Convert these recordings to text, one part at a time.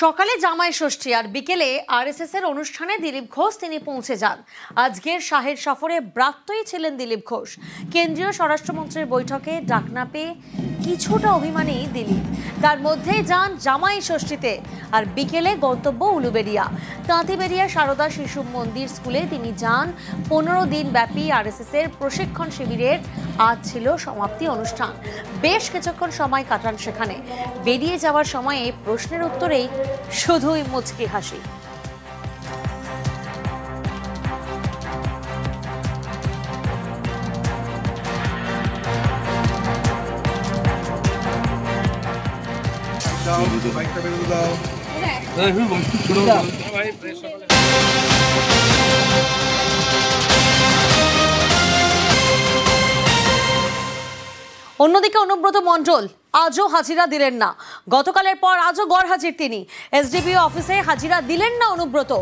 সকালে জামাই ষষ্ঠী আর বিকেলে আরএসএস এর অনুষ্ঠানে দিলীপ ঘোষ তিনি পৌঁছে যান। আজকের শাহের সফরে ব্রাত্যই ছিলেন দিলীপ ঘোষ। কেন্দ্রীয় স্বরাষ্ট্রমন্ত্রীর বৈঠকে ডাক না পেয়ে কিছুটা অভিমানী দিলীপ, তার মধ্যেই যান জামাই ষষ্ঠীতে। আর বিকেলে গন্তব্য উলুবেড়িয়া, তাঁতিবেড়িয়া সারদা শিশু মন্দির স্কুলে তিনি যান। 15 দিন ব্যাপী আরএসএস এর প্রশিক্ষণ শিবিরের আজ ছিল সমাপ্তি অনুষ্ঠান। বেশ কিছুক্ষণ সময় কাটান সেখানে। বেরিয়ে যাওয়ার সময়ে প্রশ্নের উত্তরেই শুধুই মুচকি হাসি। অন্যদিকে অনুব্রত মণ্ডল আজও হাজিরা দিলেন না। গতকালের পর আজও গড়হাজির তিনি। এসডিপিও অফিসে হাজিরা দিলেন না অনুব্রত।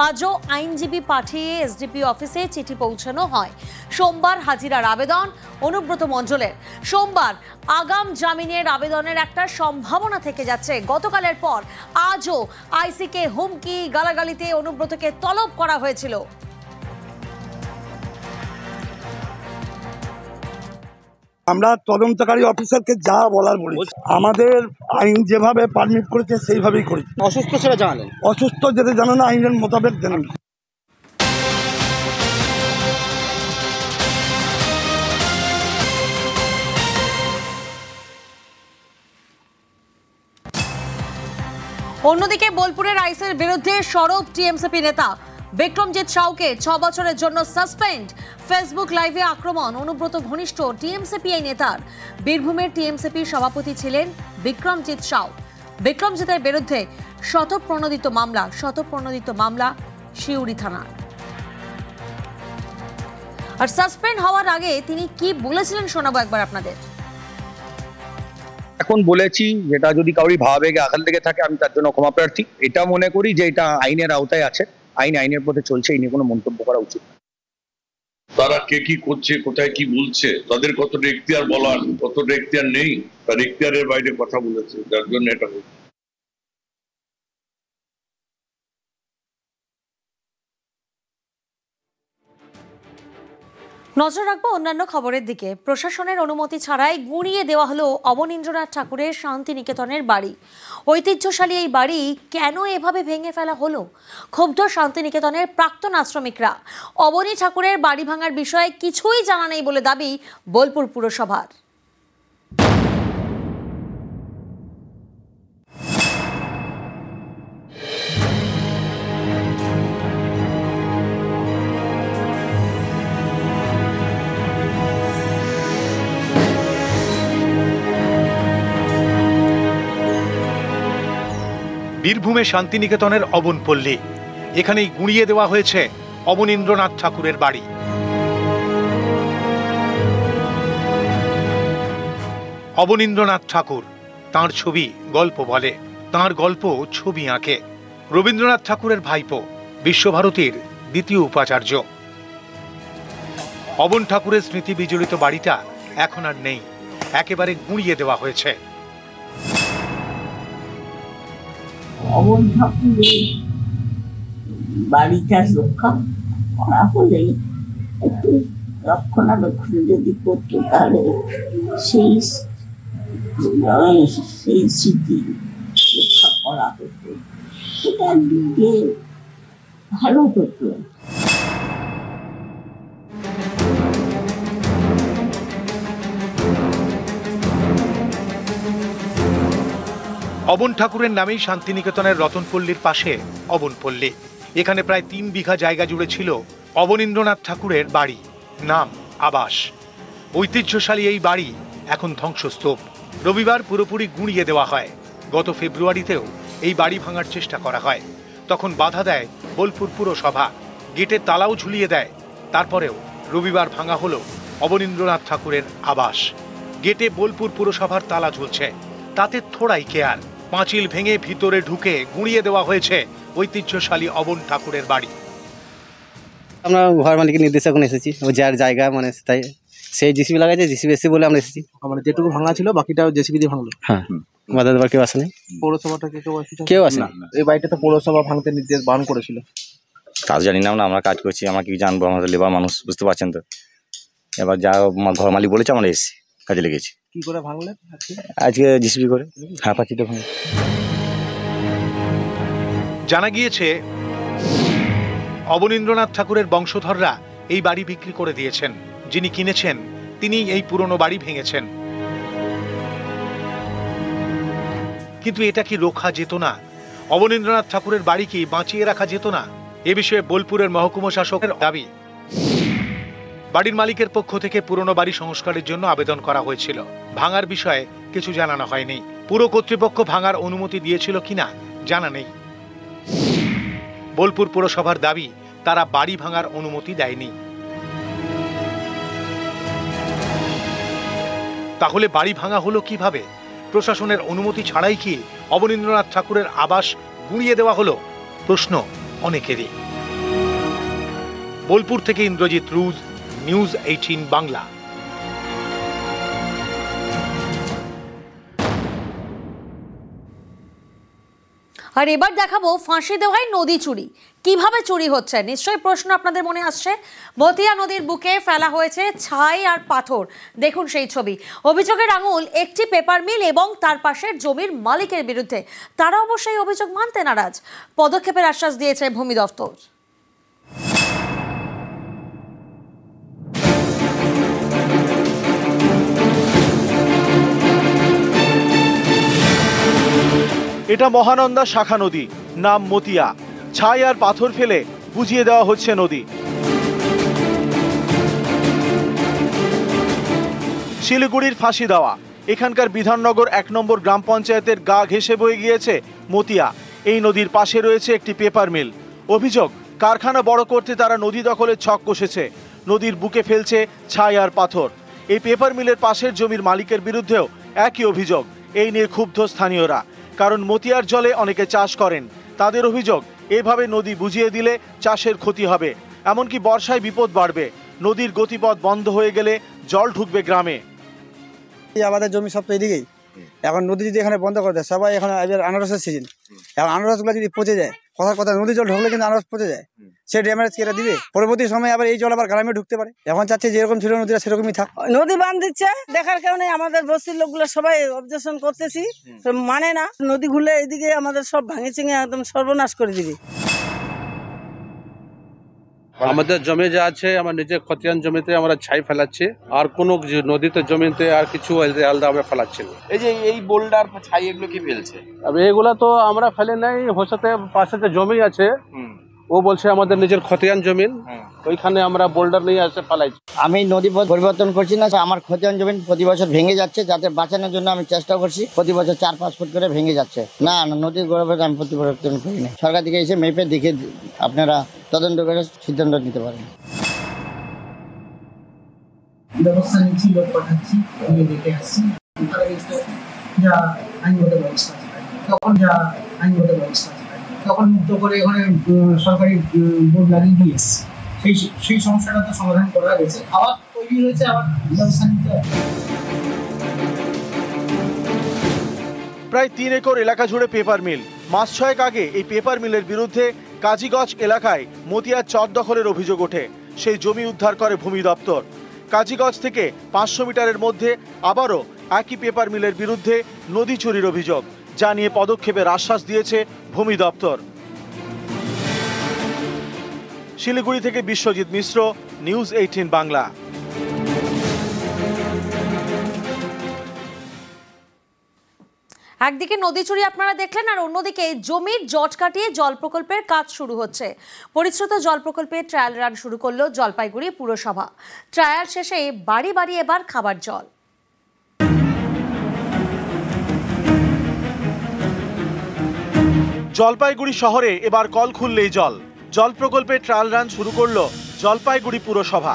আজও আইনজীবী পাঠিয়ে এসডিপিও অফিসে চিঠি পৌঁছানো হয়। সোমবার হাজিরার আবেদন অনুব্রত মণ্ডলের। সোমবার আগাম জামিনের আবেদনের একটা সম্ভাবনা থেকে যাচ্ছে। গতকালের পর আজও আইসিকে হুমকি গালাগালিতে অনুব্রতকে তলব করা হয়েছিল। আমরা তদন্তকারী অফিসারকে যা বলার বলি, আমাদের আইন যেভাবে পারমিট করেছে সেইভাবেই করি। অসুস্থ সেটা জানালেন? অসুস্থ যেটা জানো না, আইনের মোতাবেক জানেন। অন্যদিকে বোলপুরের আইসের বিরুদ্ধে সরব টিএমসিপি নেতা বিক্রমজিৎ সাউকে 6 বছরের জন্য সাসপেন্ড। ফেসবুক লাইভে আক্রমণ অনুব্রত ঘনিষ্ঠ টিএমসিপিআই নেতার। বীরভূমের টিএমসিপি সভাপতি ছিলেন বিক্রমজিৎ সাউ। বিক্রমজিতের বিরুদ্ধে শতপ্রণোদিত মামলা শিউরি থানার। আর সাসপেন্ড হওয়ার আগে তিনি কি বলেছিলেন শোনাবো একবার আপনাদের। এখন বলেছি, যেটা যদি কাউরি ভাবাবেগে আঘাত লেগে থাকে আমি তার জন্য ক্ষমা প্রার্থী। এটা মনে করি যে এটা আইনের আওতায় আছে, আইনের পথে চলছে, এই নিয়ে কোনো মন্তব্য করা উচিত। তারা কে কি করছে, কোথায় কি বলছে, তাদের কতটা এখতিয়ার বলার, কতটা এখতিয়ার নেই, তার এখতিয়ারের বাইরে কথা বলেছে, যার জন্য এটা হয়েছে। নজর রাখবো অন্যান্য খবরের দিকে। প্রশাসনের অনুমতি ছাড়াই গুঁড়িয়ে দেওয়া হলো অবনীন্দ্রনাথ ঠাকুরের শান্তিনিকেতনের বাড়ি। ঐতিহ্যশালী এই বাড়ি কেন এভাবে ভেঙে ফেলা হলো? ক্ষুব্ধ শান্তিনিকেতনের প্রাক্তন আশ্রমিকরা। অবনী ঠাকুরের বাড়ি ভাঙার বিষয়ে কিছুই জানা নেই বলে দাবি বোলপুর পুরসভার। বীরভূমে শান্তিনিকেতনের অবনপল্লী, এখানেই গুঁড়িয়ে দেওয়া হয়েছে অবনীন্দ্রনাথ ঠাকুরের বাড়ি। অবনীন্দ্রনাথ ঠাকুর তাঁর ছবি গল্প বলে, তাঁর গল্প ছবি আঁকে। রবীন্দ্রনাথ ঠাকুরের ভাইপো, বিশ্বভারতীর দ্বিতীয় উপাচার্য। অবন ঠাকুরের স্মৃতি বিজড়িত বাড়িটা এখন আর নেই, একেবারে গুঁড়িয়ে দেওয়া হয়েছে। অবন ঠাকুরের বাড়িটা রক্ষা করা হলে, একটু রক্ষণাবেক্ষণ যদি করতো, তাহলে সেই স্মৃতি রক্ষা করা হতো, সেটা দিকে ভালো হতো। অবন ঠাকুরের নামেই শান্তিনিকেতনের রতনপল্লীর পাশে অবনপল্লী। এখানে প্রায় 3 বিঘা জায়গা জুড়ে ছিল অবনীন্দ্রনাথ ঠাকুরের বাড়ি, নাম আবাস। ঐতিহ্যশালী এই বাড়ি এখন ধ্বংসস্তূপ। রবিবার পুরোপুরি গুঁড়িয়ে দেওয়া হয়। গত ফেব্রুয়ারিতেও এই বাড়ি ভাঙার চেষ্টা করা হয়, তখন বাধা দেয় বোলপুর পুরসভা, গেটের তালাও ঝুলিয়ে দেয়। তারপরেও রবিবার ভাঙা হলো অবনীন্দ্রনাথ ঠাকুরের আবাস। গেটে বোলপুর পুরসভার তালা ঝুলছে, তাতে থোড়াই কেয়ার। পাঁচিল ভেঙে ভিতরে ঢুকে গুঁড়িয়ে দেওয়া হয়েছে ঐতিহ্যশালী অবন ঠাকুরের বাড়ি। আমরা ঘর মালিকের নির্দেশে এখন এসেছি, ও যার জায়গা মানে তাই সেই জেসিবি লাগাইছে, জেসিবি এসে বলে আমরা এসেছি। মানে যেটুকু ভাঙা ছিল বাকিটাও জেসিবি দিয়ে ভাঙলো। হ্যাঁ, বাধা দেওয়ার কেউ আসেনি, পৌরসভা থেকে কেউ আসেনি। এই বাড়িটা তো পৌরসভা ভাঙতে নির্দেশ বারণ করেছিল। কাজ জানি না, আমরা কাজ করছি, আমরা কি জানবো, আমাদের লেবার মানুষ, বুঝতে পারছেন তো। এবার যা ঘর মালিক বলেছে আমরা এসেছি, কাজে লেগেছি। কি করে ভাঙলেন আজকে জিসিবি করে? হ্যাঁ, পাচ্ছি তো। জানা গিয়েছে অবনীন্দ্রনাথ ঠাকুরের বংশধররা এই বাড়ি বিক্রি করে দিয়েছেন। যিনি কিনেছেন তিনি এই পুরনো বাড়ি ভেঙেছেন। কিন্তু এটা কি রোখা যেত না? অবনীন্দ্রনাথ ঠাকুরের বাড়ি কি বাঁচিয়ে রাখা যেত না? এ বিষয়ে বোলপুরের মহকুমা শাসকের দাবি, বাড়ির মালিকের পক্ষ থেকে পুরনো বাড়ি সংস্কারের জন্য আবেদন করা হয়েছিল। ভাঙার বিষয়ে কিছু জানানো হয়নি। পুরো কর্তৃপক্ষ ভাঙার অনুমতি দিয়েছিল কিনা জানা নেই। বোলপুর পুরসভার দাবি, তারা বাড়ি ভাঙার অনুমতি দেয়নি। তাহলে বাড়ি ভাঙা হলো কিভাবে? প্রশাসনের অনুমতি ছাড়াই কি অবনীন্দ্রনাথ ঠাকুরের আবাস গুঁড়িয়ে দেওয়া হলো? প্রশ্ন অনেকেরই। বোলপুর থেকে ইন্দ্রজিৎ রুজ, নিউজ 18 বাংলা। আর এবার দেখাবো ফাঁসি দেওয়ায় নদী চুরি। কিভাবে চুরি হচ্ছে নিশ্চয়ই প্রশ্ন আপনাদের মনে আসছে। মতিয়া নদীর বুকে ফেলা হয়েছে ছাই আর পাথর। দেখুন সেই ছবি। অভিযোগের আঙুল একটি পেপার মিল এবং তার পাশের জমির মালিকের বিরুদ্ধে। তারা অবশ্যই অভিযোগ মানতে নারাজ। পদক্ষেপের আশ্বাস দিয়েছে ভূমি দফতর। এটা মহানন্দা শাখা নদী, নাম মতিয়া। ছাই আর পাথর ফেলে বুঝিয়ে দেওয়া হচ্ছে নদী। শিলিগুড়ির ফাঁসি দেওয়া। এখানকার বিধাননগর 1 নম্বর গ্রাম পঞ্চায়েতের গা ঘেঁষে বয়ে গিয়েছে মতিয়া। এই নদীর পাশে রয়েছে একটি পেপার মিল। অভিযোগ, কারখানা বড় করতে তারা নদী দখলের ছক কষেছে। নদীর বুকে ফেলছে ছাই আর পাথর। এই পেপার মিলের পাশের জমির মালিকের বিরুদ্ধেও একই অভিযোগ। এই নিয়ে ক্ষুব্ধ স্থানীয়রা, কারণ মতিয়ার জলে অনেকে চাষ করেন। তাদের অভিযোগ, এভাবে নদী বুঝিয়ে দিলে চাষের ক্ষতি হবে, এমনকি বর্ষায় বিপদ বাড়বে। নদীর গতিপথ বন্ধ হয়ে গেলে জল ঢুকবে গ্রামে। আমাদের জমি সব তো এদিকেই। এখন নদী যদি এখানে বন্ধ করে দেয়, সবাই এখন আনারসের সিজন, এখন আনারসগুলো যদি পচে যায়, কথা নদী জল ঢুকলে কিন্তু আনারস পচে যায়, সে ড্যামেজ কেটে দিবে। পরবর্তী সময় আবার এই জল আবার গ্রামে ঢুকতে পারে। এখন চাচ্ছে যেরকম ছিল নদীটা সেরকমই থাক। নদী বাঁধ দিচ্ছে, দেখার কারণে আমাদের বস্তির লোকগুলো সবাই অবজেকশন করতেছি, মানে না। নদী ঘুরলে এদিকে আমাদের সব ভাঙে চিঙে একদম সর্বনাশ করে দিবে। আমাদের জমি যা আছে, আমার নিজের খতিয়ান জমিতে আমরা ছাই ফেলাচ্ছি, আর কোনো নদীতে জমিতে আর কিছু আলাদা আমরা ফেলাচ্ছি না। এই যে এই বোল্ডার ছাই এগুলো কি ফেলছে? এগুলা তো আমরা ফেলে নাই, হোসাতে পাশে যে জমি আছে ও বলছে আমাদের নিজের খতিয়ান জমিন, ওইখানে আমরা বোল্ডার নিয়ে আসে ফেলাইছি। আমি নদী পরিবর্তন করছি না, আমার খতিয়ান জমি প্রতি বছর ভেঙে যাচ্ছে, যাতে বাঁচানোর জন্য আমি চেষ্টা করছি। প্রতি বছর 4-5 ফুট করে ভেঙে যাচ্ছে। না, নদীর গর্ভে আমি পরিবর্তন করি না। সরকার থেকে এসে মেপে দেখে আপনারা তদন্ত করে সিদ্ধান্ত নিতে পারেন। ব্যবস্থা নিচ্ছি, লোক পাঠাচ্ছি, দেখে আসছি। যা আইনগত ব্যবস্থা তখন মুক্ত করে এখানে সরকারি বোর্ড লাগিয়ে দিয়ে এসছে। সেই সমস্যাটা তো সমাধান করা গেছে, আবার তৈরি হয়েছে, আবার ব্যবস্থা নিতে হবে। প্রায় 3 একর এলাকা জুড়ে পেপার মিল। মাস 6 আগে এই পেপার মিলের বিরুদ্ধে কাজীগঞ্জ এলাকায় মতিয়ার চর দখলের অভিযোগ ওঠে। সেই জমি উদ্ধার করে ভূমি দপ্তর। কাজীগঞ্জ থেকে 500 মিটারের মধ্যে আবারও একই পেপার মিলের বিরুদ্ধে নদী চুরির অভিযোগ, যা নিয়ে পদক্ষেপের আশ্বাস দিয়েছে ভূমি দপ্তর। শিলিগুড়ি থেকে বিশ্বজিৎ মিশ্র, নিউজ 18 বাংলা। একদিকে নদী চুরি আপনারা দেখলেন, আর অন্যদিকে জমির জট কাটিয়ে জল প্রকল্পের কাজ শুরু হচ্ছে। পরিশ্রুত জল প্রকল্পের ট্রায়াল রান শুরু করলো জলপাইগুড়ি পুরসভা। ট্রায়াল শেষে বাড়ি বাড়ি এবার খাবার জল। জলপাইগুড়ি শহরে এবার কল খুললেই জল। জল প্রকল্পের ট্রায়াল রান শুরু করলো জলপাইগুড়ি পুরসভা।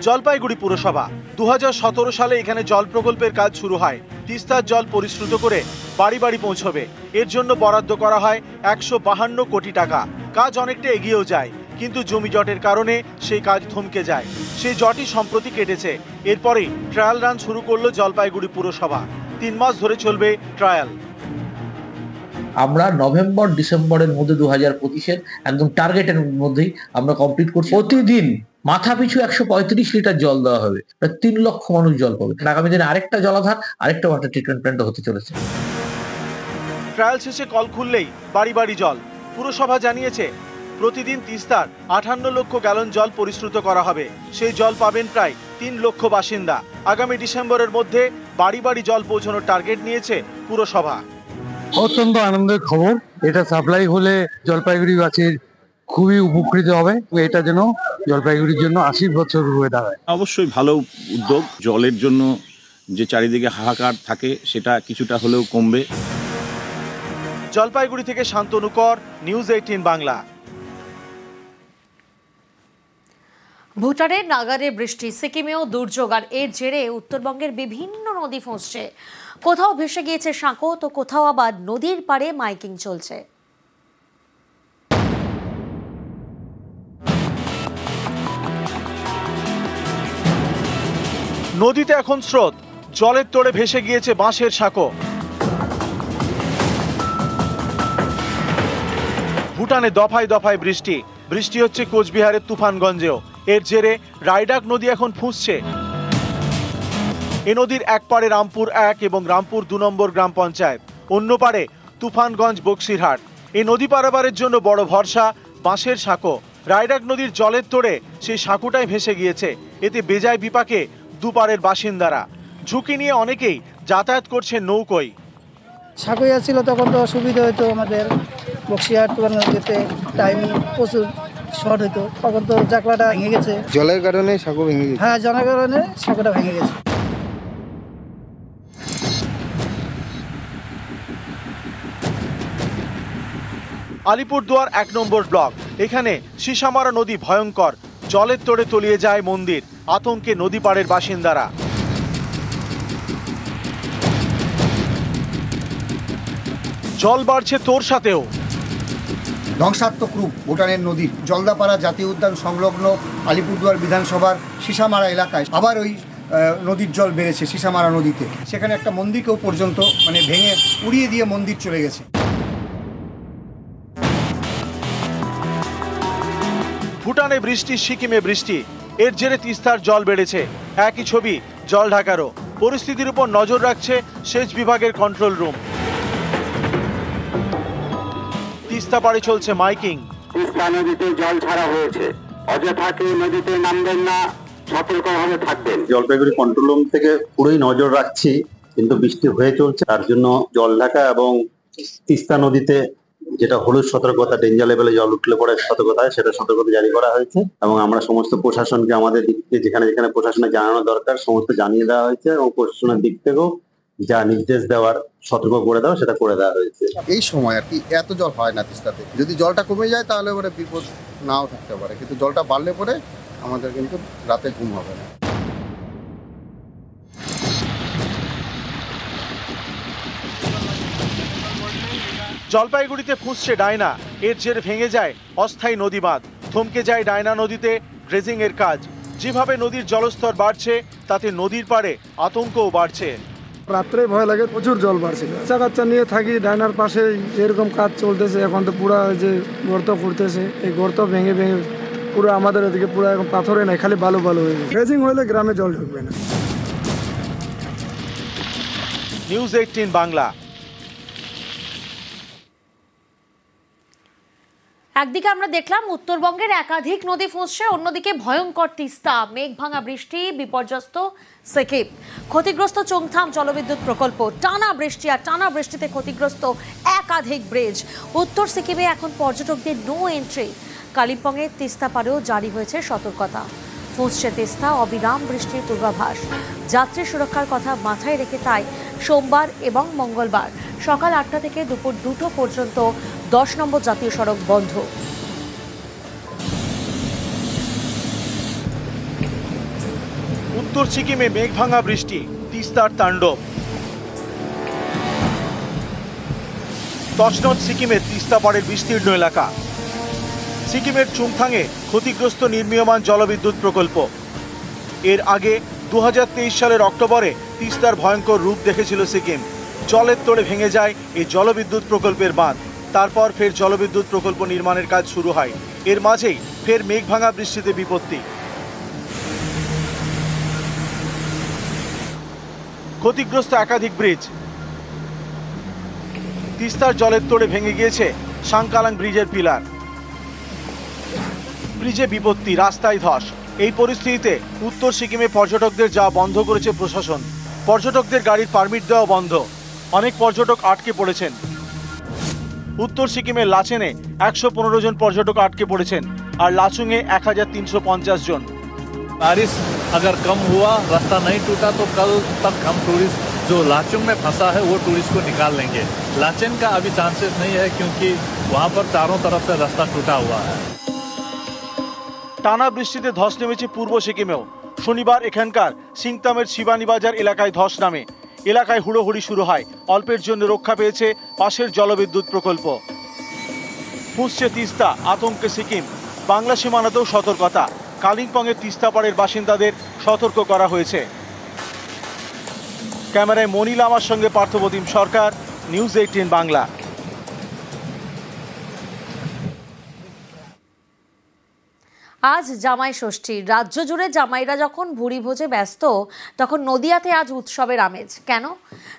জলপাইগুড়ি পুরসভা 2017 সালে এখানে জল প্রকল্পের কাজ শুরু হয়। তিস্তার জল পরিশ্রুত করে বাড়ি বাড়ি পৌঁছবে। এর জন্য বরাদ্দ করা হয় 152 কোটি টাকা। কাজ অনেকটা এগিয়েও যায়, কিন্তু জমি জটের কারণে সেই কাজ থমকে যায়। সেই জটই সম্প্রতি কেটেছে। এরপরেই ট্রায়াল রান শুরু করলো জলপাইগুড়ি পুরসভা। 3 মাস ধরে চলবে ট্রায়াল। আমরা নভেম্বর ডিসেম্বরের মধ্যে 2025-এর একদম টার্গেটের মধ্যেই আমরা কমপ্লিট করছি। প্রতিদিন মাথা পিছু 135 লিটার জল দেওয়া হবে, প্রায় 3 লক্ষ মানুষ জল পাবে। আগামী দিনে আরেকটা জলাধার, আরেকটা ওয়াটার ট্রিটমেন্ট প্ল্যান্ট হতে চলেছে। ট্রায়াল শেষে কল খুললেই বাড়ি বাড়ি জল। পুরসভা জানিয়েছে প্রতিদিন তিস্তার 58 লক্ষ গ্যালন জল পরিশ্রুত করা হবে। সেই জল পাবেন প্রায় 3 লক্ষ বাসিন্দা। আগামী ডিসেম্বরের মধ্যে বাড়ি বাড়ি জল পৌঁছানোর টার্গেট নিয়েছে পুরসভা। অত্যন্ত আনন্দের খবর। এটা সাপ্লাই হলে জলপাইগুড়িবাসীর খুবই উপকৃত হবে। এটা যেন জলপাইগুড়ির জন্য আশীর্বাদ হয়ে দাঁড়ায়। অবশ্যই ভালো উদ্যোগ। জলের জন্য যে চারিদিকে হাহাকার থাকে সেটা কিছুটা হলেও কমবে। জলপাইগুড়ি থেকে শান্তনু কর, নিউজ 18 বাংলা। ভুটানের নাগারে বৃষ্টি, সিকিমেও দুর্যোগ, আর এর জেরে উত্তরবঙ্গের বিভিন্ন নদী ফুঁসছে। কোথাও ভেসে গিয়েছে সাঁকো, তো কোথাও আবার নদীর পাড়ে মাইকিং চলছে। নদীতে এখন স্রোত, জলের তোড়ে ভেসে গিয়েছে বাঁশের সাঁকো। ভুটানে দফায় দফায় বৃষ্টি। বৃষ্টি হচ্ছে কোচবিহারের তুফানগঞ্জেও। এর জেরে রায়ডাক নদী এখন ফুঁসছে। এ নদীর এক পাড়ে রামপুর 1 এবং রামপুর 2 নম্বর গ্রাম পঞ্চায়েত, অন্য পাড়ে তুফানগঞ্জ বক্সিরহাট। এই নদী পারাপারের জন্য বড় ভরসা বাঁশের সাঁকো। রায়ডাক নদীর জলের তোড়ে সেই সাঁকোটাই ভেসে গিয়েছে। এতে বেজায় বিপাকে দুপাড়ের বাসিন্দারা। ঝুঁকি নিয়ে অনেকেই যাতায়াত করছে নৌকোয়। সাঁকো ছিল তখন তো সুবিধা হতো আমাদের, বক্সিরহাট যেতে টাইম প্রচুর শর্ট হতো। তখন তো জাকলাটা ভেঙে গেছে, জলের কারণে সাঁকো ভেঙে গেছে। হ্যাঁ, জলের কারণে সাঁকোটা ভেঙে গেছে। আলিপুরদুয়ার 1 নম্বর ব্লক। এখানে সিসামারা নদী ভয়ঙ্কর, জলের তোড়ে তলিয়ে যায় মন্দির। আতঙ্কে নদী পাড়ের বাসিন্দারা। জল বাড়ছে তোর সাথেও। ধ্বংসাত্মক রূপ ভুটানের নদীর। জলদাপাড়া জাতীয় উদ্যান সংলগ্ন আলিপুরদুয়ার বিধানসভার সিসামারা এলাকায় আবার ওই নদীর জল বেড়েছে সিসামারা নদীতে। সেখানে একটা মন্দিরকেও পর্যন্ত ভেঙে উড়িয়ে দিয়ে মন্দির চলে গেছে। ভুটানে বৃষ্টি, সিকিমে বৃষ্টি। এর জেরে তিস্তার জল বেড়েছে। একই ছবি জল ঢাকারও। পরিস্থিতির উপর নজর রাখছে সেচ বিভাগের কন্ট্রোল রুম। তিস্তা পাড়ে চলছে মাইকিং। তিস্তা নদীতে জল ছাড়া হয়েছে, অযথা কেউ নদীতে নামবেন না, সতর্কভাবে থাকবেন। জলপাইগুড়ি কন্ট্রোল রুম থেকে পুরোই নজর রাখছি, কিন্তু বৃষ্টি হয়ে চলছে। তার জন্য জল ঢাকা এবং তিস্তা নদীতে যেটা হলুদ সতর্কতা, ডেঞ্জার লেভেলে জল উঠলে পরে সতর্কতা হয়, সেটা সতর্কতা জারি করা হয়েছে। এবং আমরা সমস্ত প্রশাসনকে আমাদের দিক থেকে যেখানে যেখানে প্রশাসনে জানানো দরকার সমস্ত জানিয়ে দেওয়া হয়েছে, এবং প্রশাসনের দিক থেকেও যা নির্দেশ দেওয়ার, সতর্ক করে দেওয়া, সেটা করে দেওয়া হয়েছে। এই সময় আর কি এত জল হয় না তিস্তাতে। যদি জলটা কমে যায় তাহলে পরে বিপদ নাও থাকতে পারে, কিন্তু জলটা বাড়লে পরে আমাদের কিন্তু রাতে ঘুম হবে না। জলপাইগুড়িতে ফুঁসছে ডায়না। এর জের ভেঙে যায় অস্থায়ী নদী বাঁধ। থমকে যায় ডায়না নদীতে ড্রেজিং এর কাজ। যেভাবে নদীর জলস্তর বাড়ছে তাতে নদীর পাড়ে আতঙ্কও বাড়ছে। রাত্রে ভয় লাগে, প্রচুর জল বাড়ছে। বাচ্চা কাচ্চা নিয়ে থাকি, ডায়নার পাশে এরকম কাজ চলতেছে। এখন তো পুরা যে গর্ত করতেছে, এই গর্ত ভেঙে ভেঙে পুরো আমাদের এদিকে পুরো এখন পাথরে নাই, খালি বালু বালু হয়ে গেছে। ড্রেজিং হলে গ্রামে জল ঢুকবে না। নিউজ 18 বাংলা। একদিকে আমরা দেখলাম উত্তরবঙ্গের একাধিক নদী ফুঁসছে, অন্যদিকে ভয়ঙ্কর তিস্তা, মেঘভাঙা বৃষ্টি, বিপর্যস্ত সিকিম, ক্ষতিগ্রস্ত চোংথাম জলবিদ্যুৎ প্রকল্প, টানা বৃষ্টি আর টানা বৃষ্টিতে ক্ষতিগ্রস্ত একাধিক ব্রিজ। উত্তর সিকিমে এখন পর্যটকদের নো এন্ট্রি। কালিম্পংয়ের তিস্তা পাড়েও জারি হয়েছে সতর্কতা। ফুঁসছে তিস্তা, অবিরাম বৃষ্টির পূর্বাভাস। যাত্রী সুরক্ষার কথা মাথায় রেখে তাই সোমবার এবং মঙ্গলবার সকাল 8টা থেকে দুপুর 2টো পর্যন্ত 10 নম্বর জাতীয় সড়ক বন্ধ। উত্তর সিকিমে মেঘভাঙা বৃষ্টি, তিস্তার তাণ্ডব। তছনছ সিকিমের তিস্তা পাড়ের বিস্তীর্ণ এলাকা। সিকিমের চুংথাংয়ে ক্ষতিগ্রস্ত নির্মীয়মান জলবিদ্যুৎ প্রকল্প। এর আগে 2023 সালের অক্টোবরে তিস্তার ভয়ঙ্কর রূপ দেখেছিল সিকিম। জলের তোড়ে ভেঙে যায় এই জলবিদ্যুৎ প্রকল্পের বাঁধ। তারপর ফের জলবিদ্যুৎ প্রকল্প নির্মাণের কাজ শুরু হয়। এর মাঝেই ফের মেঘভাঙা বৃষ্টিতে বিপত্তি। ক্ষতিগ্রস্ত একাধিক ব্রিজ। তিস্তার জলের তোড়ে ভেঙে গিয়েছে সাংকালাং ব্রিজের পিলার। ব্রিজে বিপত্তি, রাস্তায় ধস। এই পরিস্থিতিতে উত্তর সিকিমে পর্যটকদের যাওয়া বন্ধ করেছে প্রশাসন। পর্যটকদের গাড়ির পারমিট দেওয়া বন্ধ। অনেক পর্যটক আটকে পড়েছেন। উত্তর সিকিমের লাচেনে 115 জন পর্যটক আটকে পড়েছেন, আর লাচুংয়ে 1350 জন। बारिश अगर कम हुआ, रास्ता नहीं टूटा तो कल तक हम टूरिस्ट जो लाचुंग में फंसा है वो टूरिस्ट को निकाल लेंगे। लाचेन का अभी चांसेस नहीं है क्योंकि वहाँ पर चारों तरफ से रास्ता टूटा हुआ है। টানা বৃষ্টিতে ধস নেমেছে পূর্ব সিকিমেও। শনিবার এখানকার সিংতামের শিবানী বাজার এলাকায় ধস নামে। এলাকায় হুড়োহুড়ি শুরু হয়। অল্পের জন্য রক্ষা পেয়েছে পাশের জলবিদ্যুৎ প্রকল্প। ফুঁসছে তিস্তা, আতঙ্কে সিকিম। বাংলা সীমানাতেও সতর্কতা। কালিম্পংয়ের তিস্তাপাড়ের বাসিন্দাদের সতর্ক করা হয়েছে। ক্যামেরায় মনিল আমার সঙ্গে পার্থপ্রতিম সরকার, নিউজ 18 বাংলা। আজ জামাই ষষ্ঠী। রাজ্য জুড়ে জামাইরা যখন ভুরি ভোজে ব্যস্ত, তখন নদিয়াতে আজ উৎসবের আমেজ। কেন?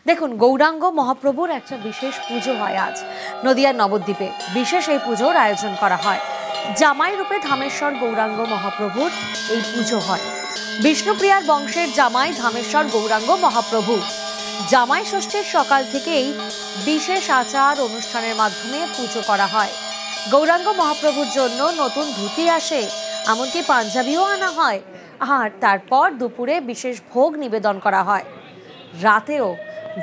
দেখুন, গৌরাঙ্গ মহাপ্রভুর একটা বিশেষ পুজো হয় আজ নদিয়ার নবদ্বীপে। বিশেষ এই পুজোর আয়োজন করা হয়। জামাই রূপে ধামেশ্বর গৌরাঙ্গ মহাপ্রভুর এই পুজো হয়। বিষ্ণুপ্রিয়ার বংশের জামাই ধামেশ্বর গৌরাঙ্গ মহাপ্রভু। জামাই ষষ্ঠীর সকাল থেকেই বিশেষ আচার অনুষ্ঠানের মাধ্যমে পুজো করা হয়। গৌরাঙ্গ মহাপ্রভুর জন্য নতুন ধুতি আসে, এমনকি পাঞ্জাবিও আনা হয়। আর তারপর দুপুরে বিশেষ ভোগ নিবেদন করা হয়। রাতেও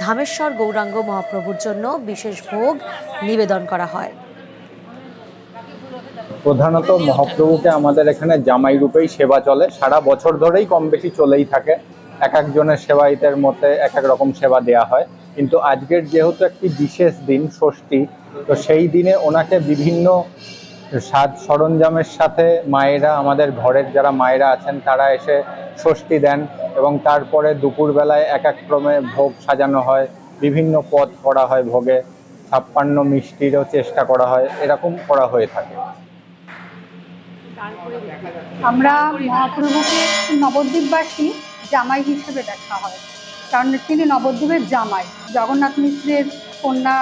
ধামেশ্বর গৌরাঙ্গ মহাপ্রভুর জন্য বিশেষ ভোগ নিবেদন করা হয়। প্রধানত মহাপ্রভুকে আমাদের এখানে জামাই রূপেই সেবা চলে, সারা বছর ধরেই কম বেশি চলেই থাকে। এক একজনের সেবায়িতের মতে এক এক রকম সেবা দেয়া হয়, কিন্তু আজকের যেহেতু একটি বিশেষ দিন ষষ্ঠী, তো সেই দিনে ওনাকে বিভিন্ন সাজ সরঞ্জামের সাথে মায়েরা, আমাদের ঘরের যারা মায়েরা আছেন তারা এসে ষষ্ঠী দেন, এবং তারপরে দুপুরবেলায় এক এক ক্রমে ভোগ সাজানো হয়, বিভিন্ন পদ করা হয় ভোগে, 56 মিষ্টিরও চেষ্টা করা হয়, এরকম করা হয়ে থাকে। আমরা মহাপ্রভুকে নবদ্বীপবাসী জামাই হিসেবে দেখা হয়, কারণ তিনি নবদ্বীপের জামাই। জগন্নাথ মিশ্রের কন্যা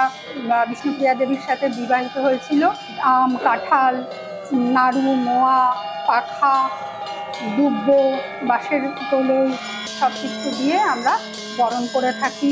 বিষ্ণুপ্রিয়া দেবীর সাথে বিবাহিত হয়েছিল। আম, কাঁঠাল, নাড়ু, মোয়া, পাখা, দুব্ব, বাঁশের তলই সব কিছু দিয়ে আমরা বরণ করে থাকি।